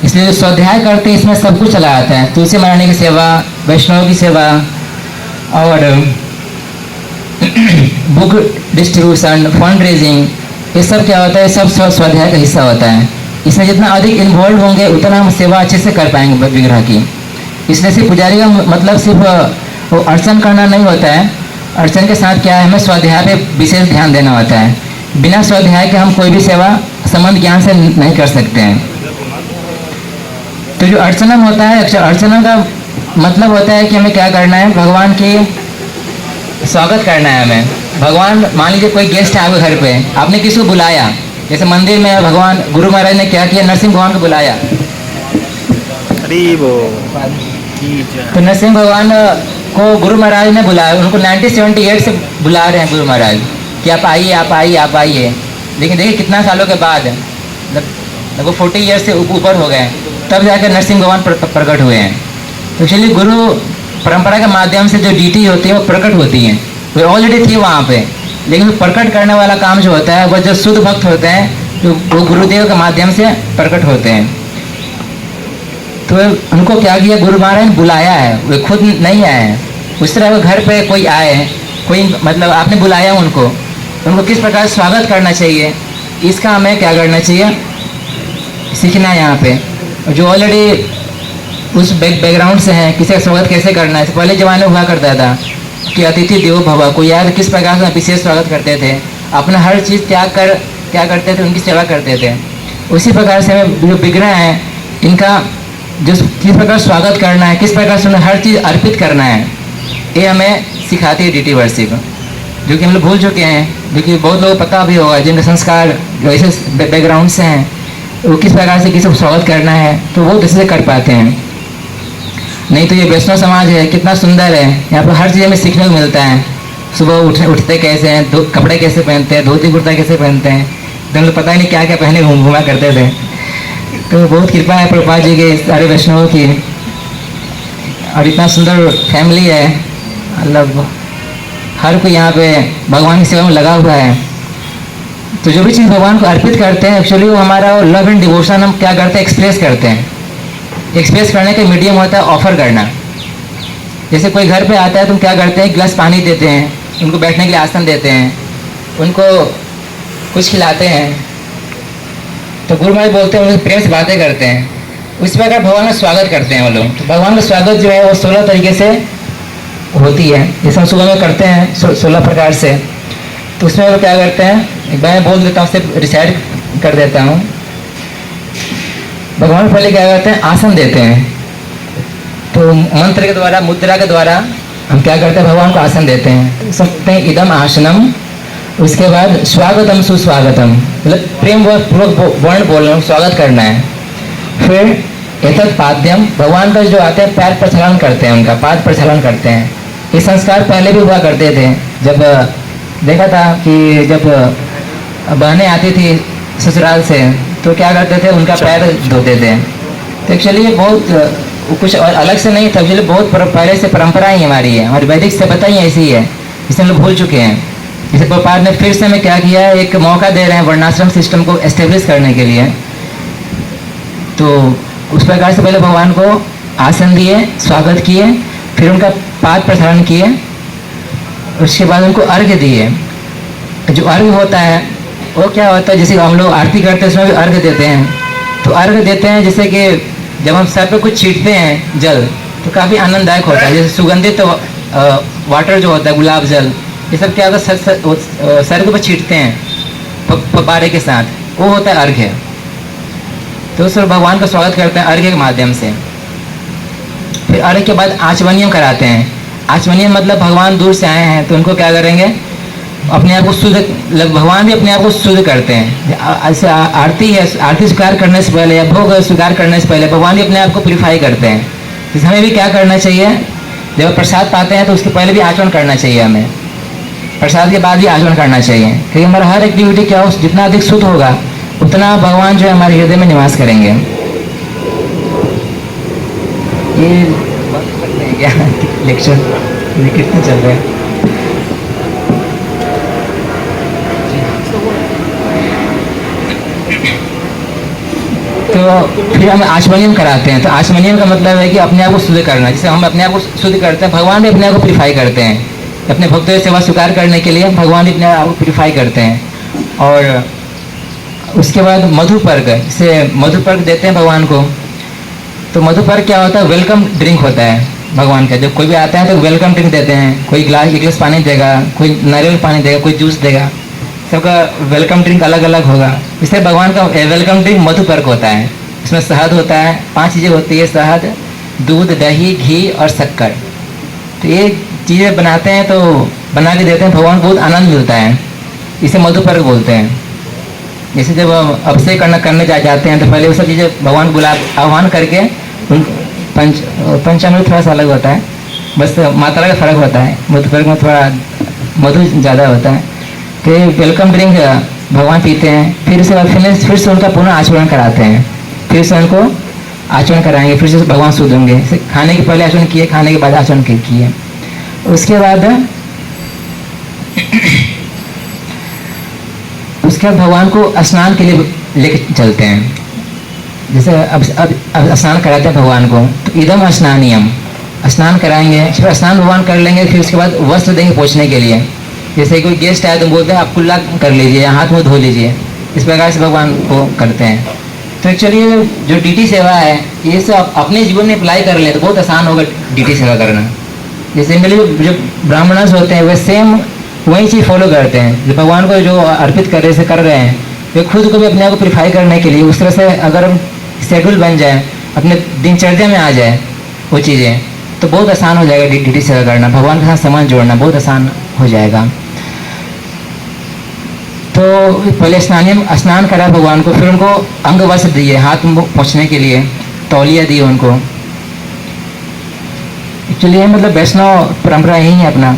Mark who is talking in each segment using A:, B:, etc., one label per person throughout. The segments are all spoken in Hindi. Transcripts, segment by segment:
A: इसलिए जो स्वाध्याय करते हैं इसमें सब कुछ चला आता है, तुलसी महारानी की सेवा, वैष्णव की सेवा और बुक डिस्ट्रीब्यूशन, फंड रेजिंग, ये सब क्या होता है, सब स्वाध्याय का हिस्सा होता है। इसमें जितना अधिक इन्वॉल्व होंगे उतना हम सेवा अच्छे से कर पाएंगे विग्रह की। इसलिए सिर्फ पुजारी का मतलब सिर्फ वो अर्चन करना नहीं होता है, अर्चन के साथ क्या है, हमें स्वाध्याय पे विशेष ध्यान देना होता है। बिना स्वाध्याय के हम कोई भी सेवा संबंध ज्ञान से नहीं कर सकते हैं। तो जो अर्चनम होता है, अर्चना का मतलब होता है कि हमें क्या करना है, भगवान की स्वागत करना है हमें। भगवान, मान लीजिए कोई गेस्ट है आपके घर पे, आपने किसी को बुलाया, जैसे मंदिर में भगवान गुरु महाराज ने क्या किया, नरसिंह भगवान को बुलाया। तो नरसिंह भगवान को गुरु महाराज ने बुलाया, उनको 1978 से बुला रहे हैं गुरु महाराज कि आप आइए, आप आइए, आप आइए। लेकिन देखिए कितना सालों के बाद, वो 40 ईयर्स से ऊपर हो गए, तब जाकर नरसिंह भगवान प्रकट हुए हैं। तो चलिए, गुरु परंपरा के माध्यम से जो डीटी होती है वो प्रकट होती हैं, वो ऑलरेडी थी वहाँ पे, लेकिन प्रकट करने वाला काम जो होता है वो जो शुद्ध भक्त होते हैं, जो वो गुरुदेव के माध्यम से प्रकट होते हैं। तो उनको क्या किया, गुरु महाराज ने बुलाया है, वे खुद नहीं आए हैं। उस तरह घर पे कोई आए, कोई मतलब आपने बुलाया उनको किस प्रकार स्वागत करना चाहिए, इसका हमें क्या करना चाहिए, सीखना है यहाँ पे। जो ऑलरेडी उस बैकग्राउंड से हैं, किसी का स्वागत कैसे करना है। पहले ज़माने हुआ करता था कि अतिथि देवो भव, कोई आया तो किस प्रकार से विशेष स्वागत करते थे, अपना हर चीज़ त्याग कर क्या करते थे, उनकी सेवा करते थे। उसी प्रकार से हमें जो विग्रह हैं, इनका जो किस प्रकार स्वागत करना है, किस प्रकार से उन्हें हर चीज़ अर्पित करना है, ये हमें सिखाती है डीटी वर्शिप, जो कि हम लोग भूल चुके हैं, जो कि बहुत लोगों को पता भी होगा, जिनके संस्कार जो ऐसे बैकग्राउंड से हैं, वो किस प्रकार से किसी को स्वागत करना है, तो वो अच्छे से कर पाते हैं। नहीं तो ये वैष्णव समाज है, कितना सुंदर है, यहाँ पर हर चीज़ हमें सीखने को मिलता है। सुबह उठते कैसे हैं, कपड़े कैसे पहनते हैं, धोती कुर्ता कैसे पहनते हैं, तो हम लोग पता ही नहीं क्या क्या पहने घूमा करते थे। तो बहुत कृपा है प्रभुपाद जी के, सारे वैष्णवों की, और इतना सुंदर फैमिली है, मतलब हर कोई यहाँ पे भगवान की सेवा में लगा हुआ है। तो जो भी चीज़ भगवान को अर्पित करते हैं, एक्चुअली वो हमारा लव एंड डिवोशन हम क्या करते हैं, एक्सप्रेस करते हैं। एक्सप्रेस करने का मीडियम होता है ऑफर करना। जैसे कोई घर पे आता है, तुम क्या करते हैं, एक गिलास पानी देते हैं, उनको बैठने के लिए आसन देते हैं, उनको कुछ खिलाते हैं, तो गुरु महाराज बोलते हैं, उनसे प्रेम से बातें करते हैं। उस प्रकार भगवान का स्वागत करते हैं वो लोग। तो भगवान का स्वागत जो है वो 16 तरीके से होती है, जैसे हम सुबह में करते हैं 16 प्रकार से। तो उसमें वो क्या करते हैं, एक बार मैं बोल देता हूँ, उससे रिसाइड कर देता हूँ। भगवान पहले क्या करते हैं, आसन देते हैं। तो मंत्र के द्वारा, मुद्रा के द्वारा हम क्या करते हैं, भगवान को आसन देते हैं। सकते हैं इदम आसनम, उसके बाद स्वागतम सुस्वागतम, मतलब प्रेम पूर्वक वर्ण बोलना, स्वागत करना है। फिर एतत् पाद्यम, भगवान का जो आते हैं पैर प्रक्षालन करते हैं, उनका पाद प्रक्षालन करते हैं। ये संस्कार पहले भी हुआ करते थे। जब देखा था कि जब बहनें आती थी ससुराल से, तो क्या करते थे, उनका पैर धोते थे। तो एक्चुअली ये बहुत कुछ और अलग से नहीं था, एक्चुअली बहुत पहले से परंपरा ही हमारी है, हमारी वैदिक सभ्यता ही ऐसी है, जिसे हम लोग भूल चुके हैं। जैसे प्रभुपाद ने फिर से हमें क्या किया है, एक मौका दे रहे हैं वर्णाश्रम सिस्टम को एस्टेब्लिश करने के लिए। तो उस प्रकार से पहले भगवान को आसन दिए, स्वागत किए, फिर उनका पाद प्रसारण किए, उसके बाद उनको अर्घ्य दिए। जो अर्घ्य होता है वो क्या होता है, जैसे हम लोग आरती करते हैं उसमें भी अर्घ्य देते हैं। तो अर्घ्य देते हैं जैसे कि जब हम सर पे कुछ छींटते हैं जल, तो काफ़ी आनंददायक होता है। जैसे सुगंधित वाटर जो होता है, गुलाब जल, ये सब क्या होता है, सर के ऊपर छींटते हैं फब्बारे के साथ, वो होता है अर्घ्य। तो उस भगवान का स्वागत करते हैं अर्घ्य के माध्यम से। फिर अर्घ्य के बाद आचमनियम कराते हैं। आचमनियम मतलब भगवान दूर से आए हैं, तो उनको क्या करेंगे, अपने आप को शुद्ध, भगवान भी अपने आप को शुद्ध करते हैं। ऐसे आरती है, आरती स्वीकार करने से पहले या भोग स्वीकार करने से पहले भगवान भी अपने आप को प्यूरिफाई करते हैं। तो हमें भी क्या करना चाहिए, जब प्रसाद पाते हैं तो उसके पहले भी आचमन करना चाहिए, हमें प्रसाद के बाद भी आचमन करना चाहिए। क्योंकि हमारा हर एक्टिविटी क्या हो, जितना अधिक शुद्ध होगा उतना भगवान जो है हमारे हृदय में निवास करेंगे। ये बात करते हैं क्या लेक्चर कितने चल रहे हैं। तो फिर हम आचमनियम कराते हैं। तो आचमनियम का मतलब है कि अपने आप को शुद्ध करना। जैसे हम अपने आप को शुद्ध करते हैं, भगवान भी अपने आप को प्यूरिफाई करते हैं। अपने भक्तों की सेवा स्वीकार करने के लिए भगवान भी अपने आप को प्यूरिफाई करते हैं। और उसके बाद मधुपर्क, जैसे मधुपर्क देते हैं भगवान को। तो मधुपर्क क्या होता है? वेलकम ड्रिंक होता है भगवान का। जब कोई भी आता है तो वेलकम ड्रिंक देते हैं। कोई एक गिलास पानी देगा, कोई नारियल पानी देगा, कोई जूस देगा। सबका वेलकम ड्रिंक अलग अलग होगा। इसलिए भगवान का वेलकम ड्रिंक मधुपर्क होता है। इसमें शहद होता है, 5 चीज़ें होती है, शहद, दूध, दही, घी और शक्कर। तो ये चीज़ें बनाते हैं, तो बना के देते हैं, भगवान को बहुत आनंद मिलता है। इसे मधुपर्क बोलते हैं। जैसे जब अभिषेक करने जाते हैं तो पहले वो सब चीज़ें भगवान को आह्वान करके उन पंचामृत थोड़ा सा अलग होता है, बस मात्रा का फर्क होता है। मधुपर्क में थोड़ा मधु ज़्यादा होता है। तो वेलकम ड्रिंक भगवान पीते हैं। फिर उसके बाद फिर से उनका पुनः आचरण कराते हैं। फिर से उनको आचरण कराएंगे, फिर से भगवान शुद्ध होंगे। खाने के पहले आचरण किए, खाने के बाद आचरण किए। उसके बाद भगवान को स्नान के लिए लेके चलते हैं। जैसे अब स्नान कराते हैं भगवान को, तो इदम स्नानियम, स्नान कराएंगे। फिर स्नान भगवान कर लेंगे। फिर उसके बाद वस्त्र देंगे पोंछने के लिए। जैसे कोई गेस्ट आए तो बोलते हैं आप कुल्ला कर लीजिए, हाथ मुँह धो लीजिए। इस प्रकार से भगवान को करते हैं। तो एक्चुअली जो डीटी सेवा है, ये सब अपने जीवन में अप्लाई कर ले तो बहुत आसान होगा डीटी सेवा करना। जैसे मेरे जो ब्राह्मणस होते हैं वे सेम वही चीज़ फॉलो करते हैं। जो भगवान को जो अर्पित कर रहे हैं, वे खुद को भी अपने आप को प्यूरिफाई करने के लिए उस तरह से अगर शेड्यूल बन जाए, अपने दिनचर्या में आ जाए वो चीज़ें, तो बहुत आसान हो जाएगा डीटी सेवा करना। भगवान के साथ संबंध जोड़ना बहुत आसान हो जाएगा। तो पहले स्नान करा भगवान को, फिर उनको अंग वस्त्र दिए हाथ पोंछने के लिए, तौलिया दिए उनको। एक्चुअली मतलब वैष्णव परंपरा यही है अपना।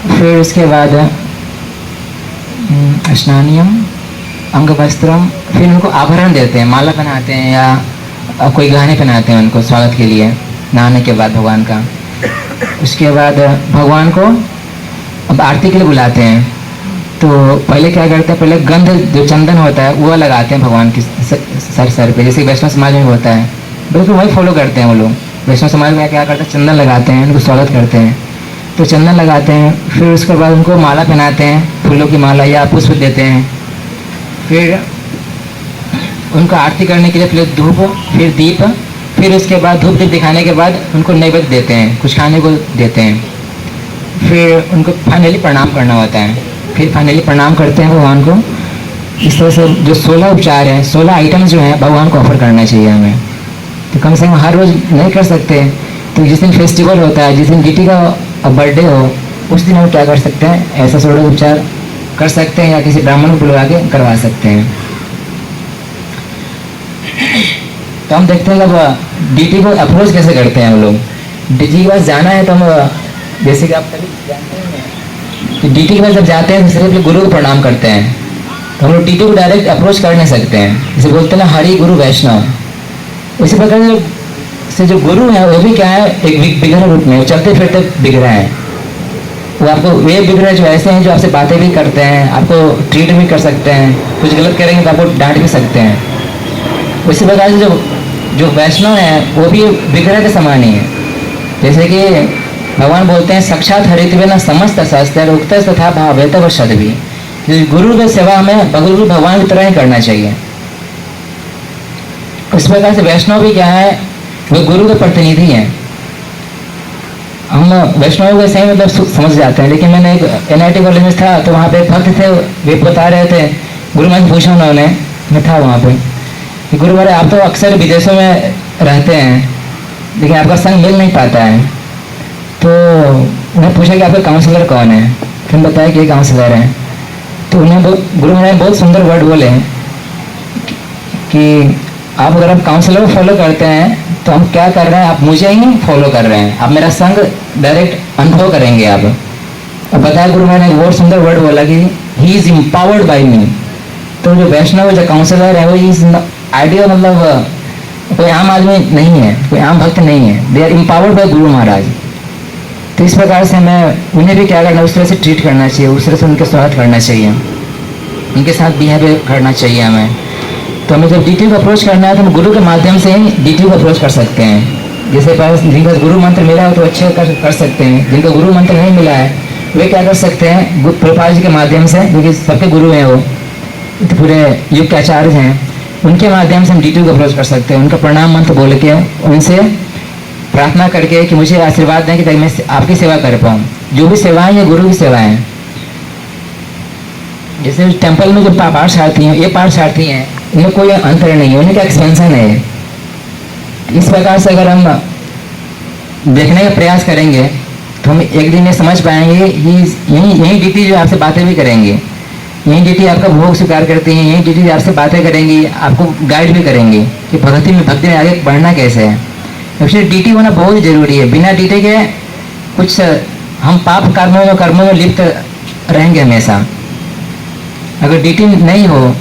A: फिर उसके बाद स्नानियम, अंग वस्त्रम, फिर उनको आभरण देते हैं, माला पहनाते हैं या कोई गहने पहनाते हैं उनको स्वागत के लिए नहाने के बाद भगवान का। उसके बाद भगवान को अब आरती के लिए बुलाते हैं। तो पहले क्या करते हैं, पहले गंध जो चंदन होता है वो लगाते हैं भगवान की सर पे, जैसे वैष्णव समाज में होता है। बिल्कुल वही फॉलो करते हैं वो लोग। वैष्णव समाज में क्या करते हैं, चंदन लगाते हैं, उनको स्वागत करते हैं। तो चंदन लगाते हैं, फिर उसके बाद उनको माला पहनाते हैं, फूलों की माला या पुष्प देते हैं। फिर उनको आरती करने के लिए पहले धूप, फिर दीप, फिर उसके बाद धूप दीप दिखाने के बाद उनको नैवेद्य देते हैं, कुछ खाने को देते हैं। फिर उनको फाइनली प्रणाम करना होता है। फिर फाइनली प्रणाम करते हैं भगवान को। इस तरह से जो 16 उपचार हैं, 16 आइटम्स जो हैं भगवान को ऑफर करना चाहिए हमें। तो कम से कम हर रोज़ नहीं कर सकते, तो जिस दिन फेस्टिवल होता है, जिस दिन डीटी का बर्थडे हो, उस दिन हम क्या कर सकते हैं, ऐसा 16 उपचार कर सकते हैं या किसी ब्राह्मण को बुलवा के करवा सकते हैं। तो हम देखते हैं जब डीटी को अप्रोच कैसे करते हैं हम लोग। डीटी के पास जाना है तो हम, जैसे कि आप कभी जानते हैं कि डीटी के पास जब जाते हैं तो सिर्फ गुरु को प्रणाम करते हैं। तो हम लोग डीटी को डायरेक्ट अप्रोच कर नहीं सकते हैं। जैसे बोलते हैं ना हरि गुरु वैष्णव, उसी प्रकार से जो गुरु है वो भी क्या है, एक बिगड़े रूप में, चलते फिरते बिगड़ा है। वो आपको वे बिगड़े जो ऐसे हैं जो आपसे बातें भी करते हैं, आपको ट्रीट भी कर सकते हैं, कुछ गलत करेंगे तो आपको डांट भी सकते हैं। उसी प्रकार से जो वैष्णव है वो भी बिगड़े के समान ही है। जैसे कि भगवान बोलते हैं साक्षात हरित्वे न समस्त शास्त्र उक्त तथा भावेत व सद्भी। गुरु की सेवा हमें गुरु भगवान की तरह ही करना चाहिए। इस प्रकार से वैष्णव भी क्या है, वो गुरु के प्रतिनिधि हैं। हम वैष्णव के सही मतलब समझ जाते हैं। लेकिन मैंने एक NIT कॉलेज में था, तो वहाँ पे एक भक्त थे, वे बता रहे थे, गुरु महाराज पूछा उन्होंने, मैं था वहाँ पे, कि गुरु महाराज आप तो अक्सर विदेशों में रहते हैं लेकिन आपका संग मिल नहीं पाता है। तो उन्हें पूछा कि आपका काउंसलर कौन है, फिर बताया कि ये काउंसलर हैं। तो उन्हें गुरु महाराज बहुत सुंदर वर्ड बोले कि आप अगर आप काउंसलर को फॉलो करते हैं तो हम क्या कर रहे हैं, आप मुझे ही फॉलो कर रहे हैं, आप मेरा संग डायरेक्ट अनुभव करेंगे आप। अब बताया गुरु महाराज ने बहुत सुंदर वर्ड बोला कि ही इज एम्पावर्ड बाय मी। तो जो वैष्णव जो काउंसलर है वो इस आइडिया मतलब कोई आम आदमी नहीं है, कोई आम भक्त नहीं है, they are empowered bye Guru Maharaj. तो इस प्रकार से हमें उन्हें भी क्या करना, उस तरह से ट्रीट करना चाहिए, उस तरह से उनके स्वागत करना चाहिए, उनके साथ बिहेव करना चाहिए हमें। तो हमें जब डीटी को अप्रोच करना है तो हम गुरु के माध्यम से ही डीटी को अप्रोच कर सकते हैं। जैसे पास जिनका गुरु मंत्र मिला है तो अच्छे कर सकते हैं, जिनका गुरु मंत्र नहीं मिला है वे क्या कर सकते हैं, प्रभुपाद जी के माध्यम से, क्योंकि सबके गुरु हैं वो, तो पूरे युग के आचार्य हैं, उनके माध्यम से हम डीटी को अप्रोच कर सकते हैं। उनका प्रणाम मंत्र बोल के उनसे प्रार्थना करके कि मुझे आशीर्वाद दें कि ताकि मैं आपकी सेवा कर पाऊँ। जो भी सेवाएं ये गुरु की सेवाएं। जैसे टेम्पल में जो पाठशार्थी हैं, ये पाठशार्थी हैं, इनमें कोई अंतर नहीं है, उनका एक्सपेंशन है। इस प्रकार से अगर हम देखने का प्रयास करेंगे तो हम एक दिन ये समझ पाएंगे यही डीटी जो आपसे बातें भी करेंगे, यही डीटी आपका भोग स्वीकार करती हैं, यही डीटी आपसे बातें करेंगी, आपको गाइड भी करेंगे कि भक्ति में आगे बढ़ना कैसे है। इसलिए डीटी होना बहुत जरूरी है। बिना डीटी के कुछ हम पाप कर्मों में लिप्त रहेंगे हमेशा। अगर डीटी नहीं हो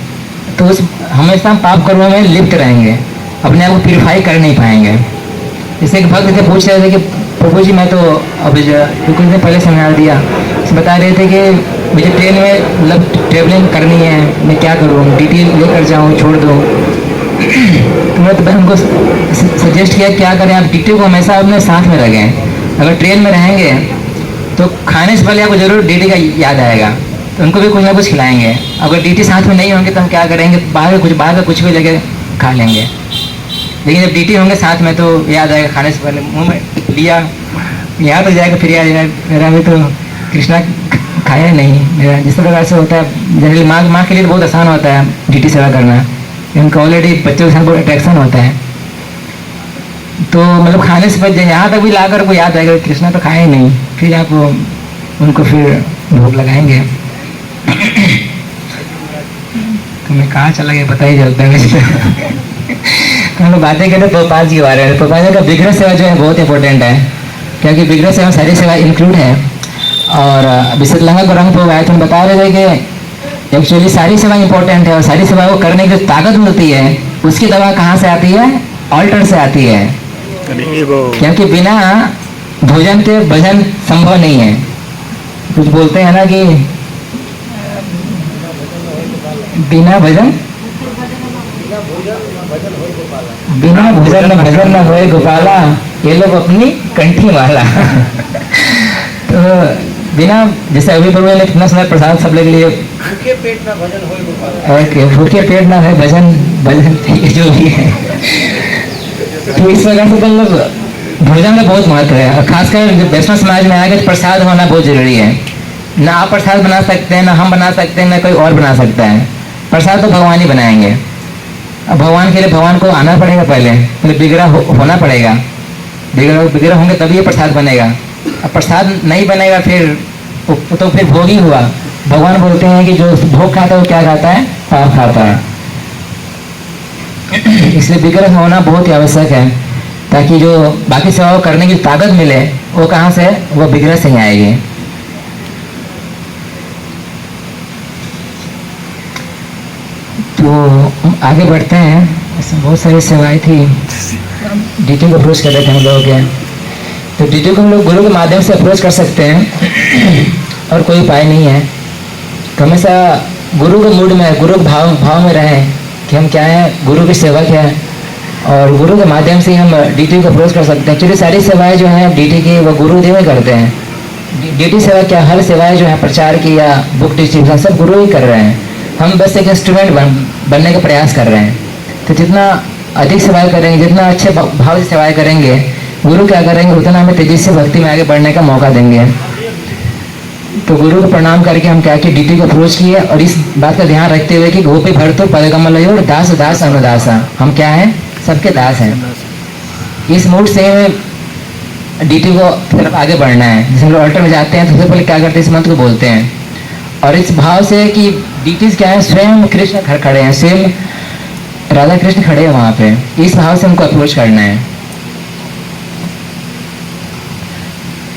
A: तो उस हमेशा हम पाप कर्मों में लिप्त रहेंगे, अपने आप को प्यूरिफाई कर नहीं पाएंगे। जैसे एक भक्त थे पूछ रहे थे कि प्रभु जी मैं तो अभी कुछ दिन पहले सेमिनार दिया, बता रहे थे कि मुझे ट्रेन में मतलब ट्रेवलिंग करनी है, मैं क्या करूँ, डीटी लेकर जाऊँ छोड़ दूँ। तो मैं उनको सजेस्ट किया क्या करें, आप डीटी को हमेशा अपने साथ में रखें। अगर ट्रेन में रहेंगे तो खाने से पहले आपको जरूर डीटी का याद आएगा, तो उनको भी कुछ ना कुछ खिलाएंगे। अगर डीटी साथ में नहीं होंगे तो हम क्या करेंगे, बाहर का कुछ भी लेके खा लेंगे। लेकिन जब डीटी होंगे साथ में तो याद आएगा, खाने से पहले मुंह में लिया, याद हो जाएगा, फिर याद मेरा भी तो कृष्णा खाया नहीं मेरा। जिस प्रकार से होता है जनरली माँ के लिए बहुत आसान होता है डीटी सेवा करना, उनका ऑलरेडी बच्चों के साथ बहुत अट्रैक्शन होता है। तो मतलब खाने से पहले यहाँ तक भी लाकर वो याद आएगा कृष्णा तो खाया ही नहीं, फिर आप उनको फिर भोग लगाएंगे। तो मैं कहाँ चला गया पता ही चलता है। तो हम लोग बातें करें प्रभुपाद जी के बारे में। प्रभुपाद जी का विग्रह सेवा जो है बहुत इंपॉर्टेंट है, क्योंकि विग्रह सेवा सारी सेवा इंक्लूड है। और विशुद्धलंगा को रंग आए तो हम बता रहे थे कि एक्चुअली सारी सेवा इंपॉर्टेंट है, और सारी सेवा को करने की जो ताकत मिलती है उसकी दवा कहाँ से आती है, ऑल्टर से आती है। क्योंकि बिना भोजन के भजन संभव नहीं है। कुछ बोलते हैं ना कि बिना भोजन न भजन न होए गोपाला, ये लोग अपनी कंठी वाला। तो बिना, जैसे अभी प्रभु ने कितना सुंदर प्रसाद सब लोग लिए, भूखे पेट ना भजन होए गोपाला, ओके भूखे पेट ना है भजन जो भी है। तो इस प्रकार से लोग भोजन का बहुत महत्व है। और खासकर वैष्णव समाज में आगे प्रसाद होना बहुत जरूरी है। ना आप प्रसाद बना सकते हैं, ना हम बना सकते हैं, ना कोई और बना सकता है। प्रसाद तो भगवान ही बनाएंगे। अब भगवान के लिए भगवान को आना पड़ेगा, पहले विग्रह होना पड़ेगा। विग्रह होंगे तभी ये प्रसाद बनेगा। अब प्रसाद नहीं बनेगा फिर तो फिर भोग ही हुआ। भगवान बोलते हैं कि जो भोग खाता है वो क्या खाता है, पाप खाता है। इसलिए विग्रह होना बहुत ही आवश्यक है, ताकि जो बाकी सेवा करने की ताकत मिले वो कहाँ से, वो विग्रह से ही आएगी। तो आगे बढ़ते हैं। ऐसे बहुत सारी सेवाएं थी। डीटी को अप्रोच कर रहे थे हम लोग के, तो डीटी को हम लोग गुरु के माध्यम से अप्रोच कर सकते हैं और कोई उपाय नहीं है। तो हमेशा गुरु के मूड में, गुरु के भाव में रहें कि हम क्या है, गुरु की सेवा क्या है, और गुरु के माध्यम से हम डीटी को अप्रोच कर सकते हैं। एक्चुअली सारी सेवाएं जो हैं डीटी की वो गुरुदेव ही करते हैं। डीटी सेवा क्या, हर सेवाएं जो है प्रचार की या बुक डिस्ट्रीब्यूशन सब गुरु ही कर रहे हैं। हम बस एक इंस्ट्रूमेंट बनने का प्रयास कर रहे हैं। तो जितना अधिक सेवाएं करेंगे, जितना अच्छे भाव से सेवाएं करेंगे, गुरु क्या करेंगे उतना हमें तेजी से भक्ति में आगे बढ़ने का मौका देंगे। तो गुरु को प्रणाम करके हम क्या किए, डीटी को अप्रोच किए, और इस बात का ध्यान रखते हुए कि गोपी भरतो पदकमलयोर दास दास अनुदासा, हम क्या हैं, सबके दास हैं। इस मूड से डीटी को तरफ आगे बढ़ना है। जैसे हम लोग अल्टर में जाते हैं तो सबसे पहले क्या करते हैं, इस मंत्र को बोलते हैं, और इस भाव से कि डीटीज क्या है, स्वयं कृष्ण खड़े हैं, स्वयं राधा कृष्ण खड़े हैं वहां पे। इस भाव से हमको अप्रोच करना है।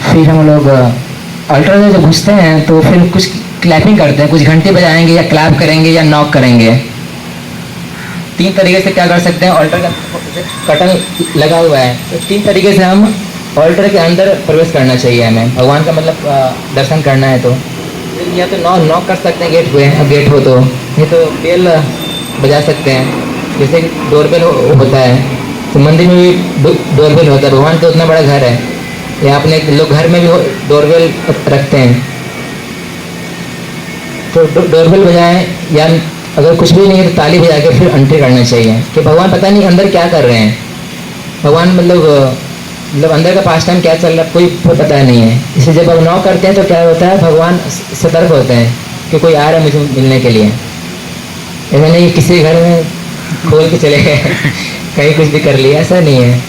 A: फिर हम लोग अल्टर में जब घुसते हैं तो फिर कुछ क्लैपिंग करते हैं, कुछ घंटी बजाएंगे या क्लैप करेंगे या नॉक करेंगे। 3 तरीके से क्या कर सकते हैं, ऑल्टर का कटन लगा हुआ है तो 3 तरीके से हम ऑल्टर के अंदर प्रवेश करना चाहिए हमें, भगवान का मतलब दर्शन करना है। तो या तो नॉक कर सकते हैं गेट पे, गेट हो तो, ये तो बेल बजा सकते हैं, जैसे डोरबेल होता है, तो मंदिर में भी डोरबेल होता है। भगवान का उतना बड़ा घर है, या अपने लोग घर में भी डोरबेल रखते हैं। तो डोरबेल बजाएं, या अगर कुछ भी नहीं है तो ताली बजा के फिर एंट्री करना चाहिए कि भगवान पता नहीं अंदर क्या कर रहे हैं। भगवान मतलब अंदर का पास टाइम क्या चल रहा है कोई पता नहीं है। इसलिए जब हम नॉक करते हैं तो क्या होता है, भगवान सतर्क होते हैं कि कोई आ रहा है मुझे मिलने के लिए। ऐसा नहीं किसी घर में खोल के चले गए कहीं कुछ भी कर लिया, ऐसा नहीं है।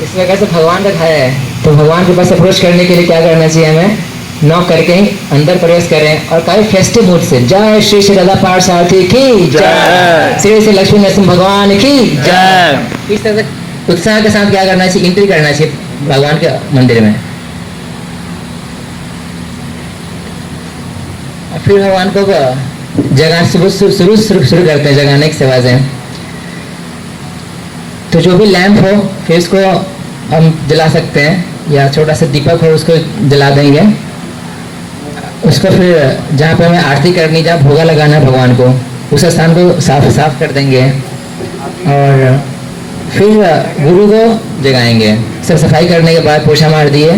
A: इस प्रकार से भगवान का घर है, तो भगवान के पास अप्रोच करने के लिए क्या करना चाहिए, हमें नॉक करके ही अंदर प्रवेश करें और काफी फेस्टिव मूड से जय श्री श्री राधा पार्थसारथी की जय, श्री श्री लक्ष्मी नरसिंह भगवान की जय। इस तरह से उत्साह के साथ क्या करना चाहिए, एंट्री करना चाहिए भगवान के मंदिर में। और फिर भगवान को जगाना शुरू करते हैं, जगाने की सेवा से। तो जो भी लैंप हो फिर उसको हम जला सकते हैं, या छोटा सा दीपक हो उसको जला देंगे। उसको फिर जहाँ पे हमें आरती करनी, जहाँ भोगा लगाना है भगवान को, उस स्थान को साफ कर देंगे। और फिर गुरु को जगाएंगे। सब सफाई करने के बाद पोछा मार दिए,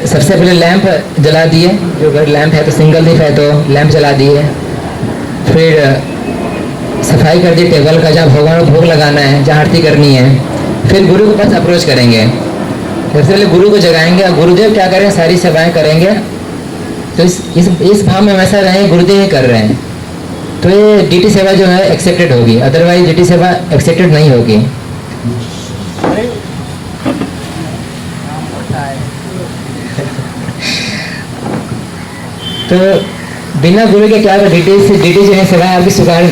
A: सबसे पहले लैंप जला दिए। जो अगर लैंप है तो सिंगल लीफ है तो लैंप जला दिए। फिर सफाई कर दी टेबल का, जहाँ भगवान को भोग लगाना है, जहाँ आरती करनी है। फिर गुरु के पास अप्रोच करेंगे। सबसे पहले गुरु को जगाएंगे और गुरुदेव क्या करें, सारी सेवाएं करेंगे। तो इस भाव में वैसा रहें गुरुदेव ही कर रहे हैं, तो ये डीटी सेवा जो है एक्सेप्टेड होगी, अदरवाइज डीटी सेवा एक्सेप्टेड नहीं होगी। तो बिना गुरु के क्या डीटी जो है सेवाएं आपकी स्वीकार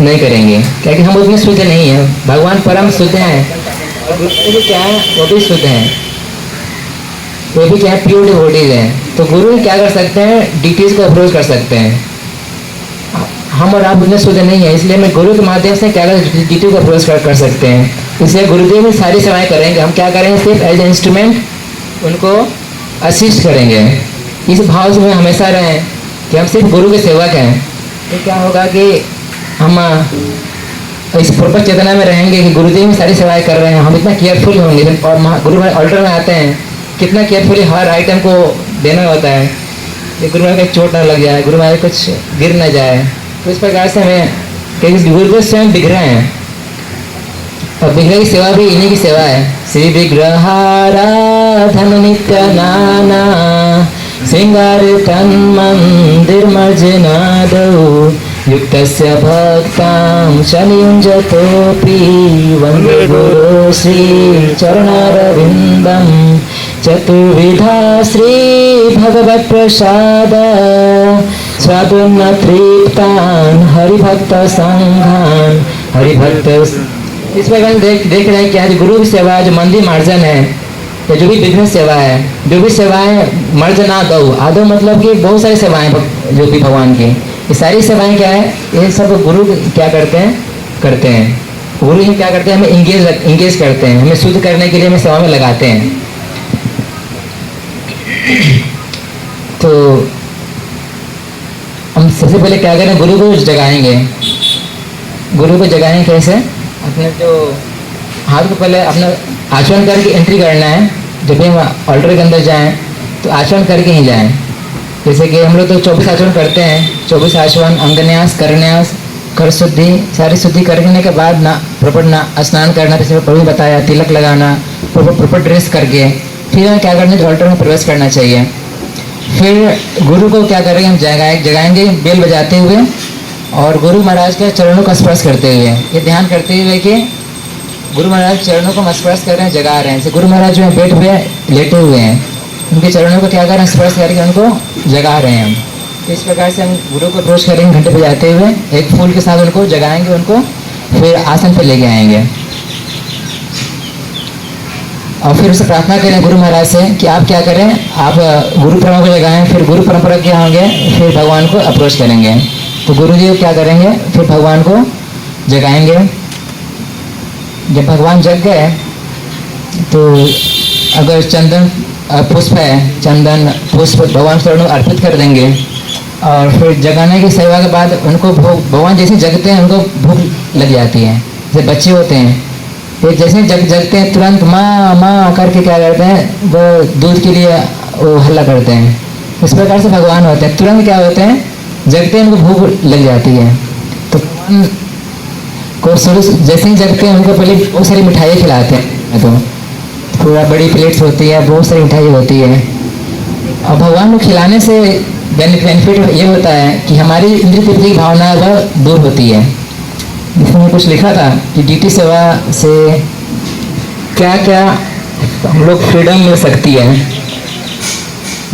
A: नहीं करेंगे, क्योंकि हम उतने शुद्ध नहीं हैं। भगवान परम शुद्ध हैं और गुरु क्या है, वो भी शुद्ध हैं, वो भी क्या है, प्योर डिवोटीज हैं। तो गुरु क्या कर सकते हैं, डीटीज को अप्रोच कर सकते हैं। हम और आप उतने शुद्ध नहीं है, इसलिए मैं गुरु के माध्यम से क्या कर डीटी को अप्रोच कर सकते हैं। इसलिए गुरुदेव में सारी सेवाएं करेंगे। हम क्या करेंगे, सिर्फ एज ए इंस्ट्रूमेंट उनको असिस्ट करेंगे। इस भाव में हमेशा रहें कि हम सिर्फ गुरु के सेवक हैं। तो क्या होगा कि हम इस प्रपंच चेतना में रहेंगे कि गुरुदेव में सारी सेवाएं कर रहे हैं, हम इतना केयरफुल होंगे। और गुरु महाराज ऑल्टर में आते हैं, कितना केयरफुली हर आइटम को देना होता है कि गुरु महाराज का चोट ना लग जाए, गुरु महाराज कुछ गिर ना जाए। तो इस प्रकार से हमें क्योंकि गुरु स्वयं बिगड़े हैं, और विग्रह की सेवा भी इन्हीं की सेवा है। श्री विग्रहाराधन नित्य नाना श्रृंगार तन मंदिर मर्जनादौ युक्तस्य भक्तां शनियुञ्जतोऽपि वन्दे गुरु श्री चरणारविन्दं चतुर्विधा श्री भगवत् प्रसाद स्वादुन्न तृप्तान् हरिभक्त संघान् हरिभक्त। इस प्रकार देख रहे हैं कि आज गुरु की सेवा, जो मंदिर मार्जन है, या जो भी विघ्न सेवा है, जो भी सेवाएं मर्जना दो आदो, मतलब कि बहुत सारी सेवाएं जो भी भगवान की, ये सारी सेवाएं क्या है, ये सब गुरु क्या करते हैं गुरु ही क्या करते हैं, हमें इंगेज करते हैं, हमें शुद्ध करने के लिए हमें सेवा में लगाते हैं। तो हम सबसे पहले क्या करें, गुरु को जगाएंगे। गुरु को जगाएंगे कैसे, अपने जो हाथ को पहले अपना आचरण करके एंट्री करना है। जब भी हम ऑल्टर के अंदर जाएं तो आचरण करके ही जाएं। जैसे कि हम लोग तो 24 आचरण करते हैं, 24 आचरण, अंगन्यास, करन्यास, कर शुद्धि, सारी शुद्धि करने के बाद ना प्रॉपर ना स्नान करना, जैसे प्रभु बताया, तिलक लगाना, प्रॉपर ड्रेस करके फिर क्या करना है, ऑल्टर में प्रवेश करना चाहिए। फिर गुरु को क्या करेंगे, हम जगाएंगे बेल बजाते हुए और गुरु महाराज के चरणों का स्पर्श करते हुए, ये ध्यान करते हुए कि गुरु महाराज चरणों को स्पर्श कर रहे हैं, जगा रहे हैं। जैसे गुरु महाराज जो है बेड पे लेटे हुए हैं, उनके चरणों को क्या कर रहे हैं, स्पर्श करके उनको जगा रहे हैं हम। तो इस प्रकार से हम गुरु को अप्रोच करेंगे, घंटे बजाते हुए एक फूल के साथ उनको जगाएंगे, उनको फिर आसन पर लेके आएंगे और फिर उससे प्रार्थना करें गुरु महाराज से कि आप क्या करें, आप गुरु परंपरा को जगाएं। फिर गुरु परंपरा क्या होंगे, फिर भगवान को अप्रोच करेंगे। तो गुरु जी क्या करेंगे, फिर भगवान को जगाएंगे। जब भगवान जग गए तो अगर चंदन पुष्प है, चंदन पुष्प भगवान चरणों अर्पित कर देंगे। और फिर जगाने की सेवा के बाद उनको भगवान जैसे जगते हैं उनको भूख लग जाती है। जैसे बच्चे होते हैं, ये जैसे जगते हैं तुरंत माँ माँ करके क्या करते हैं, वो दूध के लिए वो हल्ला करते हैं। इस प्रकार से भगवान होते हैं, तुरंत क्या होते हैं, जगते हैं, उनको भूख लग जाती है। तो भगवान को शुरू जैसे ही जगते हैं उनको पहले बहुत सारी मिठाई खिलाते हैं। तो पूरा बड़ी प्लेट्स होती है, बहुत सारी मिठाई होती है। और भगवान को खिलाने से बेनिफिट ये होता है कि हमारी इंद्रिय तृप्ति की भावना वह दूर होती है। इसमें कुछ लिखा था कि डीटी सेवा से क्या क्या हम लोग फ्रीडम मिल सकती है।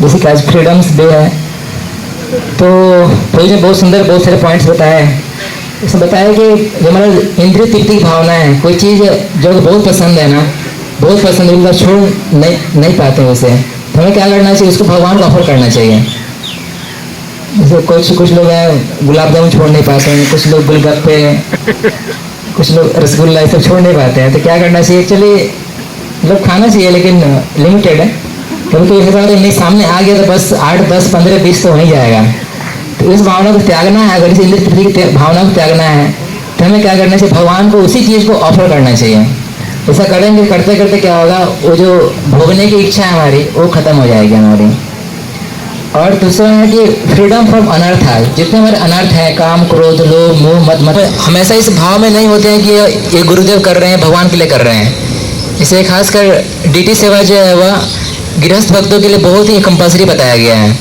A: जैसे कि आज फ्रीडम्स डे है, तो मुझे बहुत सुंदर बहुत सारे पॉइंट्स बताए। उसने बताया कि जो हमारा इंद्रिय तृप्ति की भावना है, कोई चीज़ जो बहुत पसंद है ना, बहुत पसंद है, छोड़ नहीं पाते हैं उसे, तो हमें क्या करना चाहिए, उसको भगवान को ऑफर करना चाहिए। जैसे कुछ लोग हैं गुलाब जामुन छोड़ नहीं पाते हैं, कुछ लोग गोलगप्पे, कुछ लोग रसगुल्ला, ये सब छोड़ नहीं पाते हैं। तो क्या करना चाहिए, एक्चुअली मतलब खाना चाहिए लेकिन लिमिटेड है। क्योंकि नहीं सामने आ गया तो बस 8, 10, 15, 20 तो हो ही जाएगा। तो इस भावना को त्यागना है। अगर इस इंद्रिय तृप्ति की भावना को त्यागना है तो हमें क्या करना चाहिए, भगवान को उसी चीज़ को ऑफर करना चाहिए। ऐसा करेंगे, करते करते क्या होगा, वो जो भोगने की इच्छा है हमारी वो खत्म हो जाएगी हमारी। और दूसरा है कि फ्रीडम फ्रॉम अनर्थ है। जितने हमारे अनर्थ हैं, काम, क्रोध, लोभ, मोह, मत हमेशा इस भाव में नहीं होते हैं कि ये गुरुदेव कर रहे हैं, भगवान के लिए कर रहे हैं। इसे खासकर डीटी सेवा जो है वह गृहस्थ भक्तों के लिए बहुत ही कंपल्सरी बताया गया है,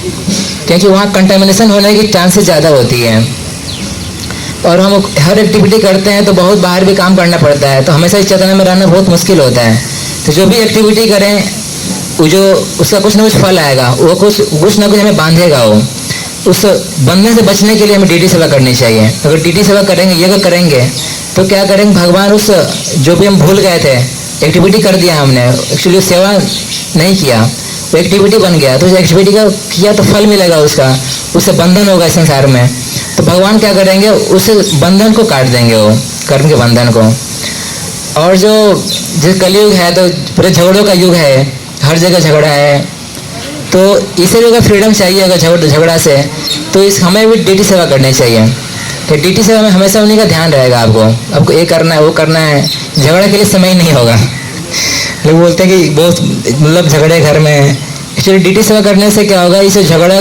A: क्योंकि वहाँ कंटामिनेशन होने की चांसेस ज़्यादा होती है। और हम हर एक्टिविटी करते हैं तो बहुत बाहर भी काम करना पड़ता है, तो हमेशा इस चेतना में रहना बहुत मुश्किल होता है। तो जो भी एक्टिविटी करें वो जो उसका कुछ ना कुछ फल आएगा, वो कुछ ना कुछ हमें बांधेगा। वो उस बंधन से बचने के लिए हमें डीटी सेवा करनी चाहिए। अगर डीटी सेवा करेंगे, यज्ञ करेंगे, तो क्या करेंगे, भगवान उस जो भी हम भूल गए थे, एक्टिविटी कर दिया हमने, एक्चुअली सेवा नहीं किया, वो एक्टिविटी बन गया, तो उस एक्टिविटी का किया तो फल मिलेगा उसका, उससे बंधन होगा संसार में। तो भगवान क्या करेंगे, उस बंधन को काट देंगे, वो कर्म के बंधन को। और जो कलयुग है तो पूरे झगड़ों का युग है, हर जगह झगड़ा है, तो इसे भी अगर फ्रीडम चाहिए अगर झगड़ा से, तो इस हमें भी डीटी सेवा करनी चाहिए। तो डीटी सेवा में हमेशा उन्हीं का ध्यान रहेगा। आपको ये करना है, वो करना है, झगड़ा के लिए समय नहीं होगा। लोग बोलते हैं कि बहुत मतलब झगड़े घर में, एक्चुअली डीटी सेवा करने से क्या होगा, इससे झगड़ा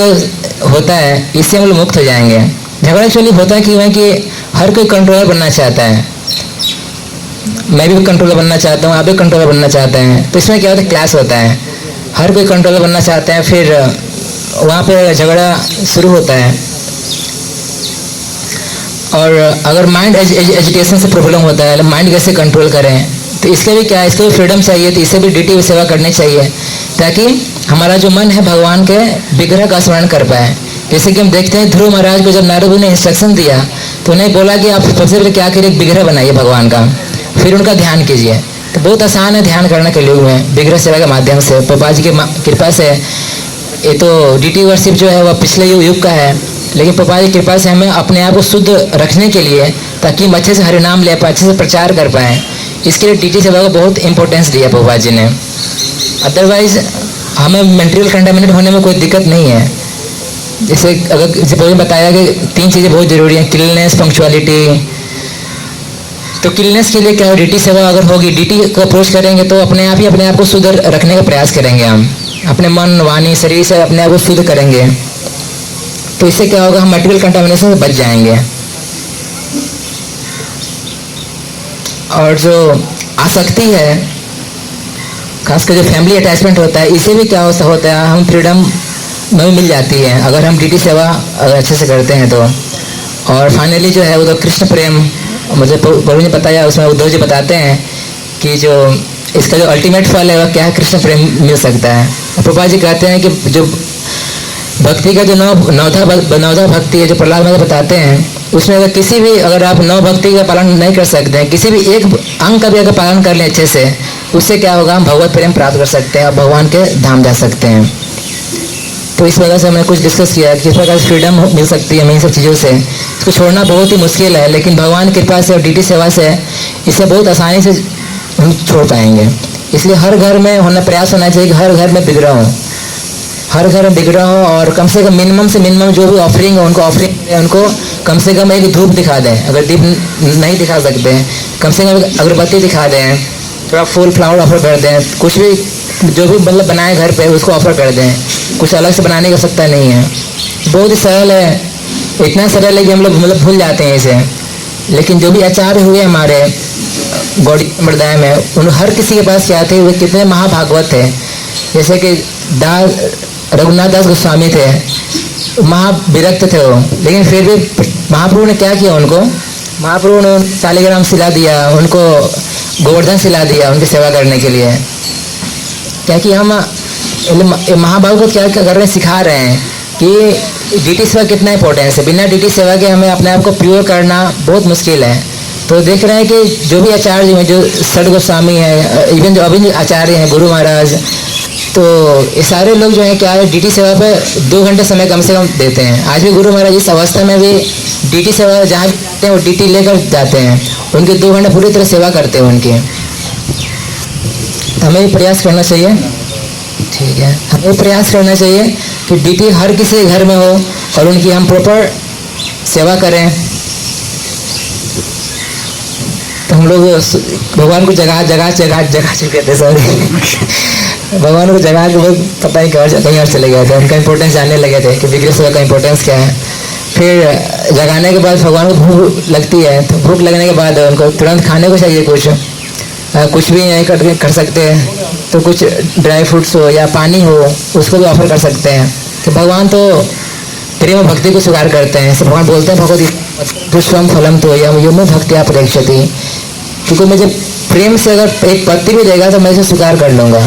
A: होता है, इससे हम लोग मुक्त हो जाएंगे। झगड़ा एक्चुअली होता क्यों है कि हर कोई कंट्रोलर बनना चाहता है। मैं भी कंट्रोलर बनना चाहता हूँ, आप भी कंट्रोलर बनना चाहते हैं, तो इसमें क्या होता है, क्लैश होता है, हर कोई कंट्रोलर बनना चाहते हैं, फिर वहाँ पे झगड़ा शुरू होता है। और अगर माइंड एजिटेशन से प्रॉब्लम होता है, माइंड कैसे कंट्रोल करें, तो इसके भी क्या है, इसको भी फ्रीडम चाहिए, तो इसे भी डीटी सेवा करनी चाहिए, ताकि हमारा जो मन है भगवान के विग्रह का स्मरण कर पाए। जैसे कि हम देखते हैं ध्रुव महाराज को जब नारद ने इंस्ट्रक्शन दिया तो उन्हें बोला कि आप सबसे पहले क्या करिए, विग्रह बनाइए भगवान का, फिर उनका ध्यान कीजिए। तो बहुत आसान है ध्यान करने के लिए में विग्रह सेवा के माध्यम से, पापा जी की कृपा से। ये तो डीटी वर्शिप जो है वह पिछले युग का है, लेकिन पापा जी की कृपा से हमें अपने आप को शुद्ध रखने के लिए, ताकि हम अच्छे से हरिनाम ले पाए, अच्छे से प्रचार कर पाएँ, इसके लिए डीटी सेवा को बहुत इंपॉर्टेंस दिया पापा जी ने। अदरवाइज हमें मेंटल कंटामिनेट होने में कोई दिक्कत नहीं है। जैसे अगर जैसे बताया कि 3 चीज़ें बहुत ज़रूरी हैं, क्लीननेस, पंक्चुअलिटी। तो क्लीननेस के लिए क्या है, डीटी सेवा अगर होगी, डीटी को अप्रोच करेंगे तो अपने आप को शुद्ध रखने का प्रयास करेंगे। हम अपने मन, वाणी, शरीर से अपने आप को शुद्ध करेंगे, तो इससे क्या होगा, हम मटेरियल कंटामिनेशन से बच जाएंगे। और जो आसक्ति है, खासकर जो फैमिली अटैचमेंट होता है, इसे भी क्या होता है, हम फ्रीडम में मिल जाती है अगर हम डीटी सेवा अगर अच्छे से करते हैं तो। और फाइनली जो है वो तो कृष्ण प्रेम, मुझे प्रभु ने बताया, उसमें उद्धव जी बताते हैं कि जो इसका जो अल्टीमेट फल है वह क्या है, कृष्ण प्रेम मिल सकता है। प्रभुपाद जी कहते हैं कि जो भक्ति का जो नवधा भक्ति है, जो प्रहलाद में बताते हैं, उसमें अगर आप 9 भक्ति का पालन नहीं कर सकते हैं, किसी भी एक अंग का भी अगर पालन कर लें अच्छे से, उससे क्या होगा, हम भगवत प्रेम प्राप्त कर सकते हैं और भगवान के धाम जा सकते हैं। तो इस वजह से हमने कुछ डिस्कस किया कि किस प्रकार से फ्रीडम मिल सकती है हमें इन सब चीज़ों से। इसको छोड़ना बहुत ही मुश्किल है, लेकिन भगवान की कृपा से और डीटी सेवा से इसे बहुत आसानी से हम छोड़ पाएंगे। इसलिए हर घर में प्रयास होना चाहिए कि हर घर में विग्रह हो। हर घर में विग्रह हो, और कम से कम जो भी ऑफरिंग है उनको कम से कम एक धूप दिखा दें। अगर दीप नहीं दिखा सकते हैं, कम से कम अगरबत्ती दिखा दें, थोड़ा फूल फ्लावर ऑफर कर दें, कुछ भी जो भी मतलब बनाए घर पे उसको ऑफर कर दें। कुछ अलग से बनाने की आवश्यकता नहीं है, बहुत ही सरल है। इतना सरल है कि हम लोग मतलब भूल जाते हैं इसे। लेकिन जो भी आचार्य हुए हमारे गौड़ी संप्रदाय में, उन हर किसी के पास क्या थे, वे कितने महाभागवत थे। जैसे कि रघुनाथ दास गोस्वामी थे, महाविरक्त थे वो, लेकिन फिर भी महाप्रभु ने क्या किया, महाप्रभु ने शालिग्राम शिला दिया, उनको गोवर्धन शिला दिया उनकी सेवा करने के लिए। क्या कि हम महाभारत को क्या क्या कर रहे हैं, सिखा रहे हैं कि डीटी सेवा कितना इंपॉर्टेंस है। बिना डीटी सेवा के हमें अपने आप को प्योर करना बहुत मुश्किल है। तो देख रहे हैं कि जो भी आचार्य हैं, जो सठ गोस्वामी हैं, इवन जो अभी आचार्य हैं गुरु महाराज, तो ये सारे लोग जो है क्या है, डीटी सेवा पे 2 घंटे समय कम से कम देते हैं। आज भी गुरु महाराज इस अवस्था में भी डीटी सेवा जहाँ भी जाते हैं वो डीटी लेकर जाते हैं, उनके 2 घंटे पूरी तरह सेवा करते हैं उनकी। हमें भी प्रयास करना चाहिए, ठीक है, हमें प्रयास करना चाहिए कि डीटी हर किसी घर में हो और उनकी हम प्रॉपर सेवा करें। तो हम लोग भगवान को जगह चुके थे, सॉरी भगवान को जगह के लोग पता ही कहीं और चले गए थे, उनका इंपॉर्टेंस जानने लगे थे कि विग्रह सेवा का इंपॉर्टेंस क्या है। फिर जगाने के बाद भगवान को भूख लगती है, तो भूख लगने के बाद उनको तुरंत खाने को चाहिए कुछ भी नहीं कर सकते हैं, तो कुछ ड्राई फ्रूट्स हो या पानी हो उसको भी ऑफर कर सकते हैं। कि भगवान तो प्रेम भक्ति को स्वीकार करते हैं। भगवान बोलते हैं भगवती पुष्पम फलम तो यम भक्ति अपेक्षति, क्योंकि मुझे प्रेम से अगर एक पत्ती भी देगा तो मैं इसे स्वीकार कर लूँगा।